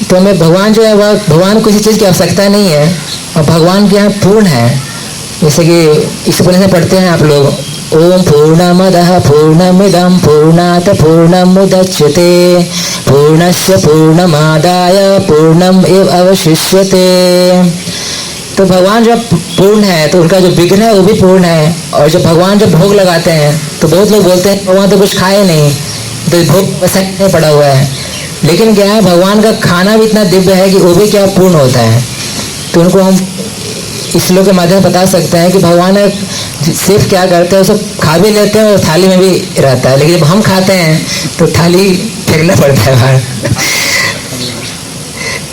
A: तो हमें भगवान जो है वह भगवान को किसी चीज़ की आवश्यकता नहीं है, और भगवान के यहाँ पूर्ण है। जैसे कि इस पुण्य से पढ़ते हैं आप लोग, ओम पूर्णमदः पूर्णमिदं पूर्णात् पूर्णमुदच्यते पूर्णस्य पूर्णमादाय पूर्णमेव अवशिष्यते। तो भगवान जब पूर्ण है तो उनका जो विग्रह है वो भी पूर्ण है। और जब भगवान जब भोग लगाते हैं तो बहुत लोग बोलते हैं भगवान तो कुछ खाए नहीं, तो भोग वैसा नहीं पड़ा हुआ है। लेकिन क्या है, भगवान का खाना भी इतना दिव्य है कि वो भी क्या पूर्ण होता है। तो उनको हम इस श्लोक के माध्यम से बता सकते हैं कि भगवान सिर्फ क्या करते हैं, उसको खा भी लेते हैं और थाली में भी रहता है। लेकिन जब हम खाते हैं तो थाली फेंकना पड़ता है बाहर।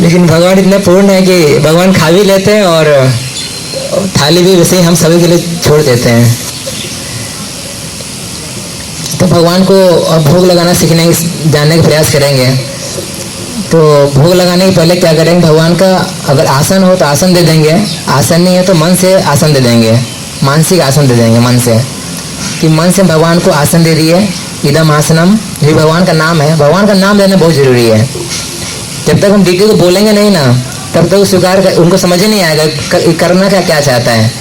A: लेकिन भगवान इतने पूर्ण है कि भगवान खा भी लेते हैं और थाली भी वैसे ही हम सभी के लिए छोड़ देते हैं। तो भगवान को भोग लगाना सीखने जानने का प्रयास करेंगे। तो भोग लगाने के पहले क्या करेंगे, भगवान का अगर आसन हो तो आसन दे देंगे, आसन नहीं है तो मन से आसन दे देंगे, मानसिक आसन दे देंगे मन से, कि मन से भगवान को आसन दे दिए। इदम आसनम, ये भगवान का नाम है, भगवान का नाम लेना बहुत जरूरी है। जब तक हम डीटी को बोलेंगे नहीं ना, तब तक स्वीकार उनको समझ ही नहीं आएगा करना क्या चाहता है।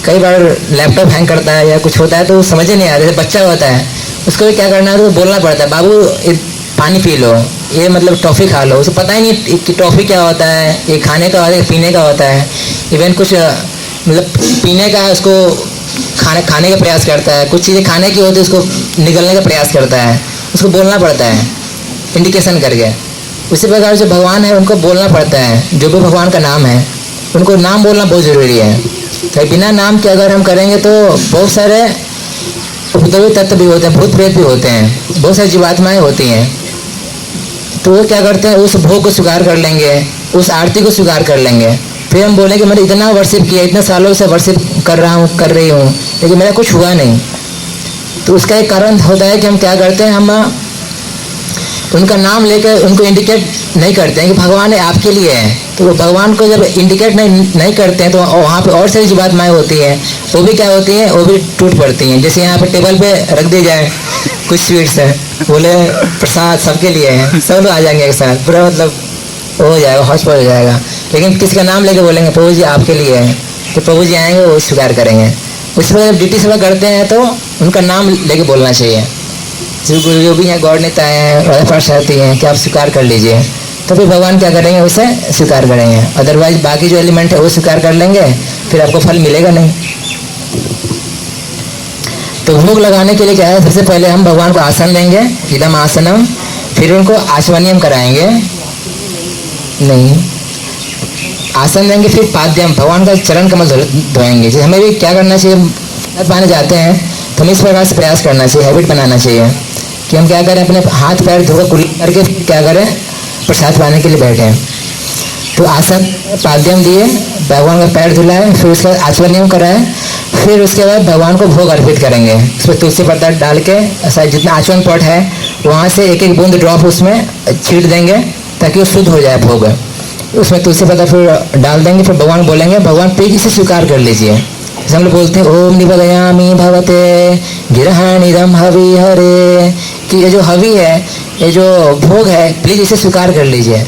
A: कई बार लैपटॉप हैंग करता है या कुछ होता है तो समझ ही नहीं आता। जैसे बच्चा होता है उसको भी क्या करना है, तो बोलना पड़ता है बाबू पानी पी लो, ये मतलब टॉफ़ी खा लो। उसे पता ही नहीं कि टॉफ़ी क्या होता है, ये खाने का होता है, पीने का होता है। इवन कुछ मतलब पीने का है, उसको खाने का प्रयास करता है। कुछ चीज़ें खाने की होती है उसको निगलने का प्रयास करता है, उसको बोलना पड़ता है इंडिकेशन करके। उसी प्रकार जो भगवान है उनको बोलना पड़ता है, जो भी भगवान का नाम है उनको नाम बोलना बहुत ज़रूरी है। तो बिना नाम के अगर हम करेंगे तो बहुत सारे उपद्रवी तत्व भी होते हैं, भूत प्रेत भी होते हैं, बहुत सारी जीवात्माएँ होती हैं। तो वो क्या करते हैं, उस भोग को स्वीकार कर लेंगे, उस आरती को स्वीकार कर लेंगे। फिर हम बोलेंगे मैंने इतना वर्शिप किया, इतने सालों से वर्शिप कर रही हूँ, लेकिन मेरा कुछ हुआ नहीं। तो उसका एक कारण होता है कि हम क्या करते हैं, हम उनका नाम लेकर उनको इंडिकेट नहीं करते हैं कि भगवान है आपके लिए है। तो वो भगवान को जब इंडिकेट नहीं करते हैं तो वहाँ पे और सारी जीवात्माएँ होती हैं, वो भी क्या होती हैं, वो भी टूट पड़ती हैं। जैसे यहाँ पे टेबल पे रख दी जाए कुछ स्वीट्स है, बोले प्रसाद सबके लिए है, सब लोग आ जाएंगे एक साथ, पूरा मतलब हो जाएगा, हौसला हो जाएगा। लेकिन किसी का नाम लेके बोलेंगे प्रभु जी आपके लिए है, तो प्रभु जी आएंगे वो स्वीकार करेंगे। उस पर जब ड्यूटी सेवा करते हैं तो उनका नाम लेके बोलना चाहिए। जो भी हैं गौड़ नेता हैं, राधा पार्षद हैं, कि आप स्वीकार कर लीजिए, तो फिर भगवान क्या करेंगे, उसे स्वीकार करेंगे। अदरवाइज बाकी जो एलिमेंट है वो स्वीकार कर लेंगे, फिर आपको फल मिलेगा नहीं। तो भोग लगाने के लिए क्या है, सबसे पहले हम भगवान को आसन देंगे, इदम आसनम। फिर उनको आचमनियम कराएंगे, नहीं आसन देंगे, फिर पाद्यम भगवान का चरण कमल धोएंगे। जैसे हमें भी क्या करना चाहिए, प्रसाद पाने जाते हैं तो हमें इस प्रकार से प्रयास करना चाहिए, हैबिट बनाना चाहिए कि हम क्या करें, अपने हाथ पैर धोकर कुल्ला करके फिर क्या करें, प्रसाद पाने के लिए बैठें। तो आसन पाद्यम दिए, भगवान का पैर धुलाए, फिर उसके बाद आचमनियम कराए, फिर उसके बाद भगवान को भोग अर्पित करेंगे। उसमें तुलसी पत्ता डाल के ऐसा जितना आचमन पॉट है वहाँ से एक एक बूंद ड्रॉप उसमें छीट देंगे ताकि वो शुद्ध हो जाए भोग। उसमें तुलसी पत्ता फिर डाल देंगे, फिर भगवान बोलेंगे, भगवान प्लीज इसे स्वीकार कर लीजिए। जैसे हम लोग बोलते हैं ओम निवेदयामि भवते गिरहानिदम हवि हरे, कि ये जो हवि है, ये जो भोग है, प्लीज इसे स्वीकार कर लीजिए।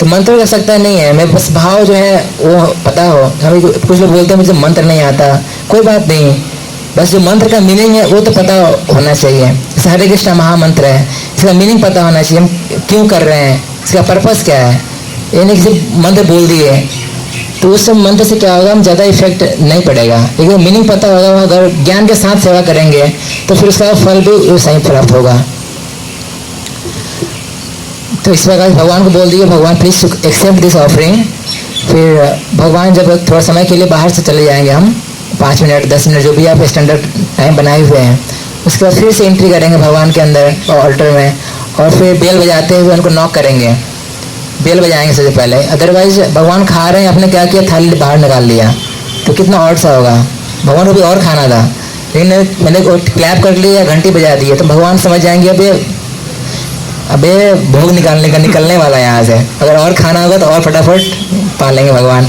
A: तो मंत्र कर सकता नहीं है, मैं बस भाव जो है वो पता हो। हमें कुछ लोग बोलते हैं मुझे मंत्र नहीं आता, कोई बात नहीं, बस जो मंत्र का मीनिंग है वो तो पता होना चाहिए। जैसे हरे कृष्ण महामंत्र है, इसका मीनिंग पता होना चाहिए, हम क्यों कर रहे हैं, इसका पर्पस क्या है। ये नहीं कि मंत्र बोल दिए तो उस मंत्र से क्या होगा, हम ज़्यादा इफेक्ट नहीं पड़ेगा। लेकिन मीनिंग पता होगा, अगर ज्ञान के साथ सेवा करेंगे तो फिर उसका फल भी सही प्राप्त होगा। तो इस प्रकार भगवान को बोल दिए, भगवान प्लीज एक्सेप्ट दिस ऑफरिंग। फिर भगवान जब थोड़ा समय के लिए बाहर से चले जाएंगे, हम 5 मिनट 10 मिनट जो भी आप स्टैंडर्ड टाइम बनाए हुए हैं, उसके बाद फिर से एंट्री करेंगे भगवान के अंदर ऑल्टर में, और फिर बेल बजाते हुए उनको नॉक करेंगे, बेल बजाएंगे सबसे पहले। अदरवाइज भगवान खा रहे हैं, आपने क्या किया, थाली बाहर निकाल लिया तो कितना ऑड सा होगा। भगवान को भी और खाना था, लेकिन मैंने क्लैप कर लिया, घंटी बजा दी है, तो भगवान समझ जाएंगे अबे भोग निकलने वाला है यहाँ से। अगर और खाना होगा तो और फटाफट पा लेंगे भगवान।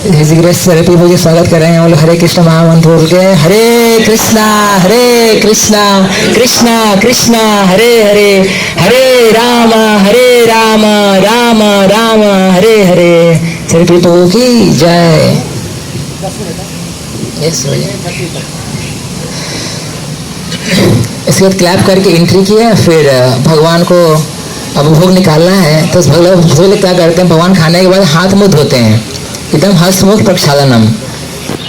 A: मुझे स्वागत कर रहे हैं हम लोग हरे कृष्ण महामंत्र बोल के, हरे कृष्णा कृष्णा कृष्णा हरे हरे, हरे राम राम राम हरे हरे। श्री प्रभु की जय। इसके बाद क्लैप करके एंट्री किया, फिर भगवान को अब भोग निकालना है। तो भगवान क्या करते हैं, भगवान खाने के बाद हाथ मुँह धोते हैं, एकदम हस्तमुख प्रक्षालनम।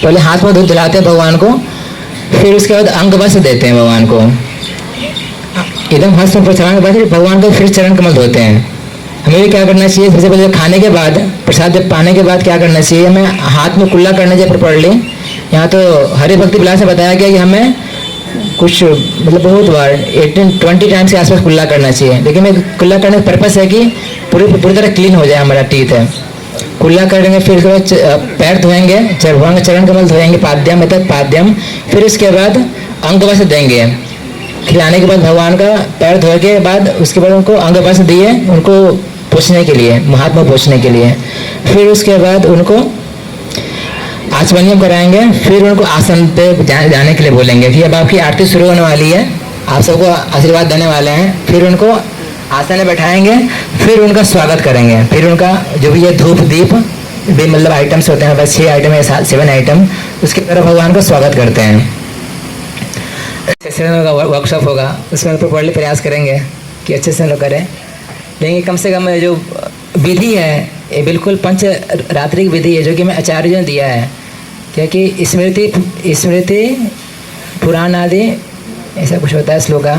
A: पहले हाथ मुँह धुलाते हैं भगवान को, फिर उसके बाद अंग वस्त्र देते हैं भगवान को, एकदम हस्तमुख प्रक्षालन के बाद फिर भगवान को फिर चरण कमल धोते हैं। हमें भी क्या करना चाहिए, सबसे पहले खाने के बाद, प्रसाद पाने के बाद क्या करना चाहिए, हमें हाथ में कुल्ला करना चाहिए प्रॉपर्ली। यहाँ तो हरे भक्ति विलास में बताया गया कि हमें कुछ मतलब बहुत बार 18-20 टाइम्स के आसपास कुल्ला करना चाहिए। लेकिन मैं कुल्ला करने का पर्पस है कि पूरी तरह क्लीन हो जाए हमारा टीथ है। कुल्ला करेंगे, फिर उसके बाद पैर धोएंगे, भगवान का चरण कमल धोएंगे, पाद्यम है तक पाद्यम। फिर उसके बाद अंग वस्त्र देंगे, खिलाने के बाद भगवान का पैर धोए के बाद उसके बाद उनको अंग वस्त्र दिए, उनको पोछने के लिए, महात्मा पोछने के लिए। फिर उसके बाद उनको आचमनियम कराएंगे, फिर उनको आसन पे जाने के लिए बोलेंगे कि अब आपकी आरती शुरू होने वाली है, आप सबको आशीर्वाद देने वाले हैं। फिर उनको आसन में बैठाएंगे, फिर उनका स्वागत करेंगे। फिर उनका जो भी ये धूप दीप भी मतलब आइटम्स होते हैं, बस 6 आइटम या 7 आइटम, उसके तरफ भगवान का स्वागत करते हैं। का वर्कशॉप होगा, उसमें प्रॉपर्ली प्रयास करेंगे कि अच्छे से लोग करें। लेकिन कम से कम जो विधि है ये बिल्कुल पंच रात्रि की विधि है, जो कि मैं आचार्य ने दिया है, क्योंकि स्मृति पुराण आदि ऐसा कुछ होता है श्लोका,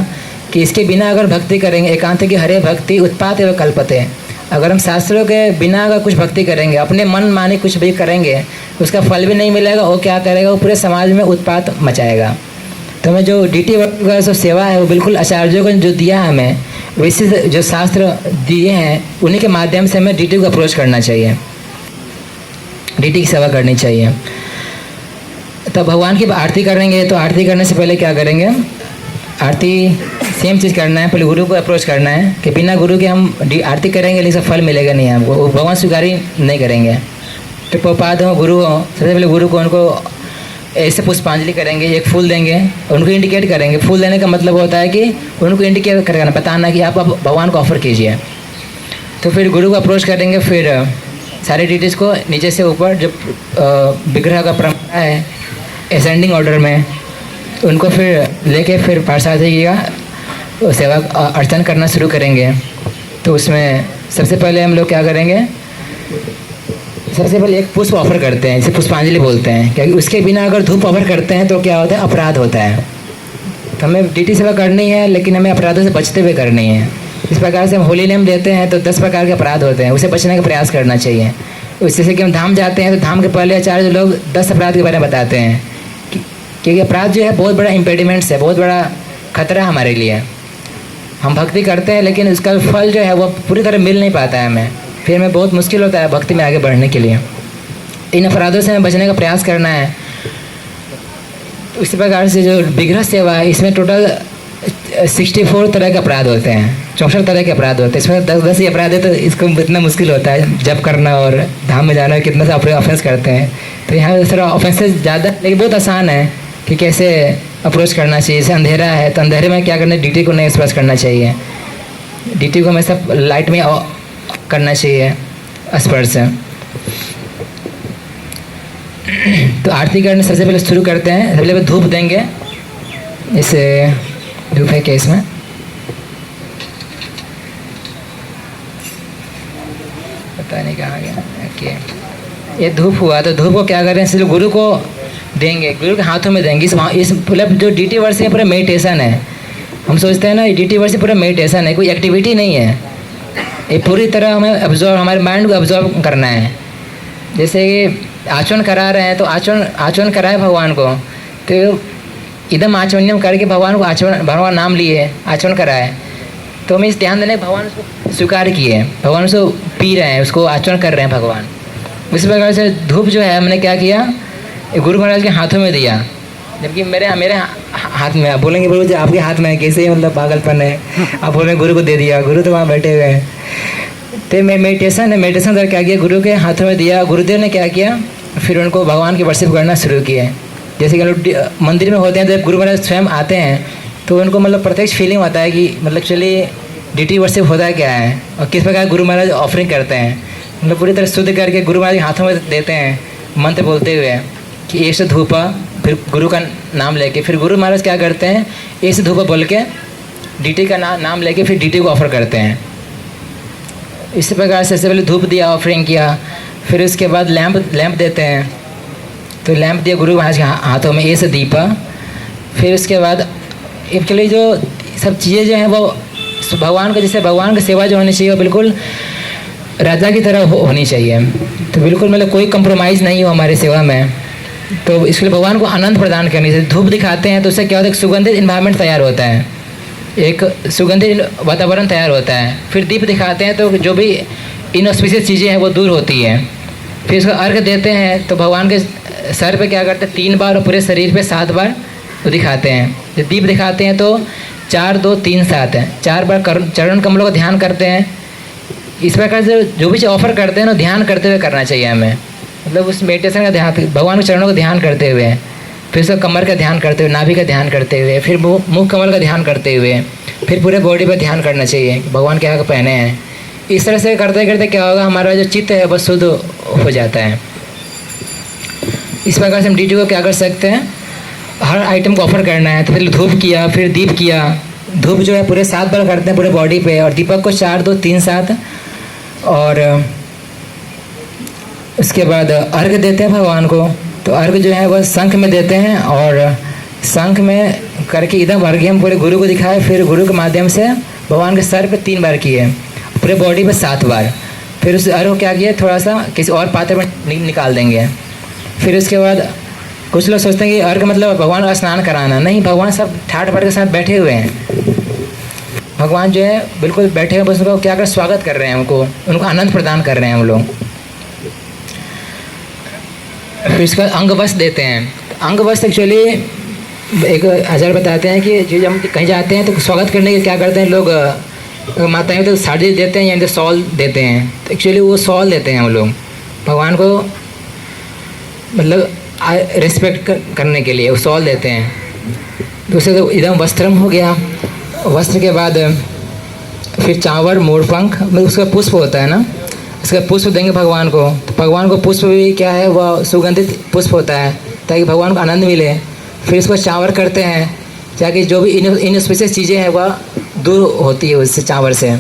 A: कि इसके बिना अगर भक्ति करेंगे, एकांत की हरे भक्ति उत्पात एवं कल्पते। अगर हम शास्त्रों के बिना अगर कुछ भक्ति करेंगे, अपने मन माने कुछ भी करेंगे, उसका फल भी नहीं मिलेगा। वो क्या करेगा, वो पूरे समाज में उत्पात मचाएगा। तो हमें जो डीटी का जो सेवा है वो बिल्कुल आचार्यों को जो दिया है, हमें वैसे जो शास्त्र दिए हैं उन्हीं के माध्यम से हमें डीटी को अप्रोच करना चाहिए, डीटी की सेवा करनी चाहिए। तब भगवान की आरती करेंगे, तो आरती करने से पहले क्या करेंगे, आरती सेम चीज़ करना है, पहले गुरु को अप्रोच करना है कि बिना गुरु के हम आरती करेंगे लेकिन फल मिलेगा नहीं, हमको वो भगवान स्वीकार ही नहीं करेंगे। तो प्रपाद हो, गुरु हो, सबसे पहले गुरु को उनको ऐसे पुष्पांजलि करेंगे, एक फूल देंगे, उनको इंडिकेट करेंगे। फूल देने का मतलब होता है कि उनको इंडिकेट करना, बताना कि आप भगवान को ऑफर कीजिए। तो फिर गुरु को अप्रोच करेंगे, फिर सारे डिटेल्स को नीचे से ऊपर जो विग्रह का परंपरा है असेंडिंग ऑर्डर में, उनको फिर लेके फिर पार्षदी का सेवा अर्चन करना शुरू करेंगे। तो उसमें सबसे पहले हम लोग क्या करेंगे, सबसे पहले एक पुष्प ऑफर करते हैं, इसे पुष्पांजलि बोलते हैं, क्योंकि उसके बिना अगर धूप ऑफर करते हैं तो क्या होता है, अपराध होता है। तो हमें डीटी सेवा करनी है, लेकिन हमें अपराधों से बचते हुए करनी है। इस प्रकार से हम होली नेम देते हैं तो 10 प्रकार के अपराध होते हैं, उसे बचने का प्रयास करना चाहिए। जैसे कि हम धाम जाते हैं तो धाम के पहले आचार्य लोग 10 अपराध के बारे में बताते हैं, क्योंकि अपराध जो है बहुत बड़ा इम्पेडिमेंट्स है, बहुत बड़ा खतरा हमारे लिए। हम भक्ति करते हैं लेकिन उसका फल जो है वो पूरी तरह मिल नहीं पाता है हमें, फिर हमें बहुत मुश्किल होता है भक्ति में आगे बढ़ने के लिए। इन अपराधों से हमें बचने का प्रयास करना है। उसी प्रकार से जो विग्रह सेवा है, इसमें टोटल 64 तरह के अपराध होते हैं, 64 तरह के अपराध होते हैं। इसमें 10 ही अपराध है तो इसको इतना मुश्किल होता है जप करना और धाम में जाना, कितना सा ऑफेंस करते हैं। तो यहाँ थोड़ा ऑफेंसेस ज़्यादा, लेकिन बहुत आसान है कि कैसे अप्रोच करना चाहिए। जैसे अंधेरा है तो अंधेरे में क्या करना है, डीटी को नहीं स्पर्श करना चाहिए, डीटी को हमेशा लाइट में करना चाहिए स्पर्श। तो आरती करने सबसे पहले शुरू करते हैं। सबसे पहले धूप देंगे, इसे धूप है केस में, पता नहीं कहाँ गया। ओके, ये धूप हुआ तो धूप को क्या करें, सिर्फ गुरु को देंगे, गुरु के हाथों में देंगे। इस मतलब जो डीटी वर्ष है पूरा मेडिटेशन है। हम सोचते हैं ना डीटी वर्ष पूरा मेडिटेशन है, कोई एक्टिविटी नहीं है। ये पूरी तरह हमें ऑब्जॉर्व, हमारे माइंड को ऑब्जॉर्व करना है। जैसे कि आचरण करा रहे हैं तो आचरण कराए भगवान को, तो इदम आचमन्यम करके भगवान को आचरण, भगवान नाम लिए आचरण कराए, तो हमें इस ध्यान देने भगवान उसको स्वीकार किए, भगवान उसको पी रहे हैं, उसको आचरण कर रहे हैं भगवान। इस प्रकार से धूप जो है हमने क्या किया, गुरु महाराज के हाथों में दिया, जबकि मेरे हाथ में। आप बोलेंगे बोलो आपके हाथ में है, कैसे मतलब पागलपन है, आप बोल रहे गुरु को दे दिया, गुरु तो वहाँ बैठे हुए हैं। तो मेडिटेशन है, मेडिटेशन द्वारा क्या किया, गुरु के हाथों में दिया। गुरुदेव ने क्या किया, फिर उनको भगवान की वर्शिप करना शुरू किए। जैसे कि लोग मंदिर में होते हैं, जब गुरु महाराज स्वयं आते हैं तो उनको मतलब प्रत्यक्ष फीलिंग होता है कि मतलब चलिए डीटी वर्शिप होता क्या है और किस प्रकार गुरु महाराज ऑफरिंग करते हैं। मतलब पूरी तरह शुद्ध करके गुरु महाराज के हाथों में देते हैं, मंत्र बोलते हुए कि ऐसे धूपा, फिर गुरु का नाम लेके, फिर गुरु महाराज क्या करते हैं, ऐसे धूपा बोल के डीटी का नाम लेके फिर डीटी को ऑफर करते हैं। इसी प्रकार से सबसे पहले धूप दिया, ऑफरिंग किया, फिर उसके बाद लैंप देते हैं। तो लैंप दिया गुरु महाराज के हाथों में, ऐसे दीपा। फिर उसके बाद इनके लिए जो सब चीज़ें जो हैं वो भगवान को, जैसे भगवान की सेवा जो होनी चाहिए वो बिल्कुल राजा की तरह होनी चाहिए। तो बिल्कुल मतलब कोई कंप्रोमाइज़ नहीं हो हमारी सेवा में। तो इसलिए भगवान को आनंद प्रदान करने से धूप दिखाते हैं तो उससे क्या होता है, सुगंधित इन्वायरमेंट तैयार होता है, एक सुगंधित वातावरण तैयार होता है। फिर दीप दिखाते हैं तो जो भी इनऑस्पिशियस चीज़ें हैं वो दूर होती हैं। फिर उसको अर्घ देते हैं तो भगवान के सर पे क्या करते हैं, 3 बार और पूरे शरीर पे 7 बार तो दिखाते हैं। जब दीप दिखाते हैं तो 4 2 3 7 है, 4 बार चरण कमलों का ध्यान करते हैं। इस प्रकार से जो भी ऑफर करते हैं ना, ध्यान करते हुए करना चाहिए हमें, मतलब उस मेडिटेशन का ध्यान, भगवान के चरणों का ध्यान करते हुए, फिर उसका कमर का ध्यान करते हुए, नाभि का ध्यान करते हुए, फिर मुख कमल का ध्यान करते हुए, फिर पूरे बॉडी पर ध्यान करना चाहिए कि भगवान क्या पहने हैं। इस तरह से करते करते क्या होगा, हमारा जो चित्त है वह शुद्ध हो जाता है। इस प्रकार से हम डीटी को क्या कर सकते हैं, हर आइटम को ऑफर करना है। तो फिर धूप किया, फिर दीप किया। धूप जो है पूरे 7 बार करते हैं पूरे बॉडी पे, और दीपक को 4 2 3 7। और उसके बाद अर्घ देते हैं भगवान को। तो अर्घ जो है वह शंख में देते हैं, और शंख में करके इधम अर्घ्य हम पूरे गुरु को दिखाए, फिर गुरु के माध्यम से भगवान के सर पे 3 बार किए, पूरे बॉडी पे 7 बार। फिर उस अर्घ को क्या किया, थोड़ा सा किसी और पात्र में निकाल देंगे। फिर उसके बाद कुछ लोग सोचते हैं कि अर्घ मतलब भगवान का स्नान कराना, नहीं, भगवान सब ठाट बाट के साथ बैठे हुए हैं। भगवान जो है बिल्कुल बैठे हुए, बस उनको क्या कर स्वागत कर रहे हैं, उनको आनंद प्रदान कर रहे हैं हम लोग। फिर इसका अंग वस्त्र देते हैं। अंग वस्त्र एक्चुअली एक आचार्य बताते हैं कि जो हम कहीं जाते हैं तो स्वागत करने के क्या करते हैं लोग, माताएं तो साड़ी देते हैं या तो शॉल देते हैं। तो एक्चुअली वो शॉल देते हैं हम लोग भगवान को, मतलब रिस्पेक्ट करने के लिए वो शॉल देते हैं। दूसरे तो एकदम वस्त्रम हो गया। वस्त्र के बाद फिर चावर, मोरपंख, मतलब उसका पुष्प होता है ना, उसका पुष्प देंगे भगवान को। तो भगवान को पुष्प भी क्या है, वह सुगंधित पुष्प होता है ताकि भगवान को आनंद मिले। फिर इसको चावर करते हैं ताकि जो भी इनस्पेशियस चीज़ें हैं वह दूर होती है उससे, चावर से।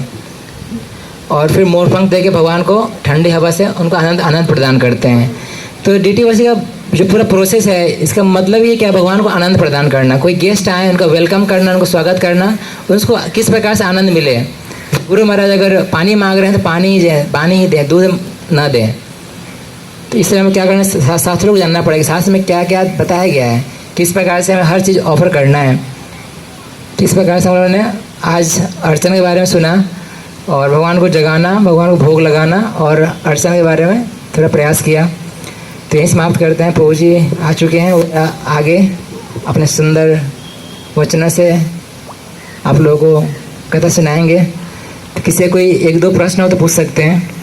A: और फिर मोरपंख दे के भगवान को ठंडी हवा से उनको आनंद प्रदान करते हैं। तो डीटी वर्षी का जो पूरा प्रोसेस है इसका मतलब ये क्या, भगवान को आनंद प्रदान करना। कोई गेस्ट आए उनका वेलकम करना, उनको स्वागत करना, उसको किस प्रकार से आनंद मिले। गुरु महाराज अगर पानी मांग रहे हैं तो पानी ही दें, दूध ना दें। तो इसलिए हमें क्या करना है, शास्त्रों को जानना पड़ेगा, शास्त्र में क्या क्या बताया गया है, किस प्रकार से हमें हर चीज़ ऑफर करना है। तो इस प्रकार से हम लोगों ने आज अर्चना के बारे में सुना और भगवान को जगाना, भगवान को भोग लगाना और अर्चना के बारे में थोड़ा प्रयास किया। तो यही समाप्त करते हैं। प्रभु जी आ चुके हैं, वो आगे अपने सुंदर वचनों से आप लोगों को कथा सुनाएंगे। तो किसी कोई एक दो प्रश्न हो तो पूछ सकते हैं।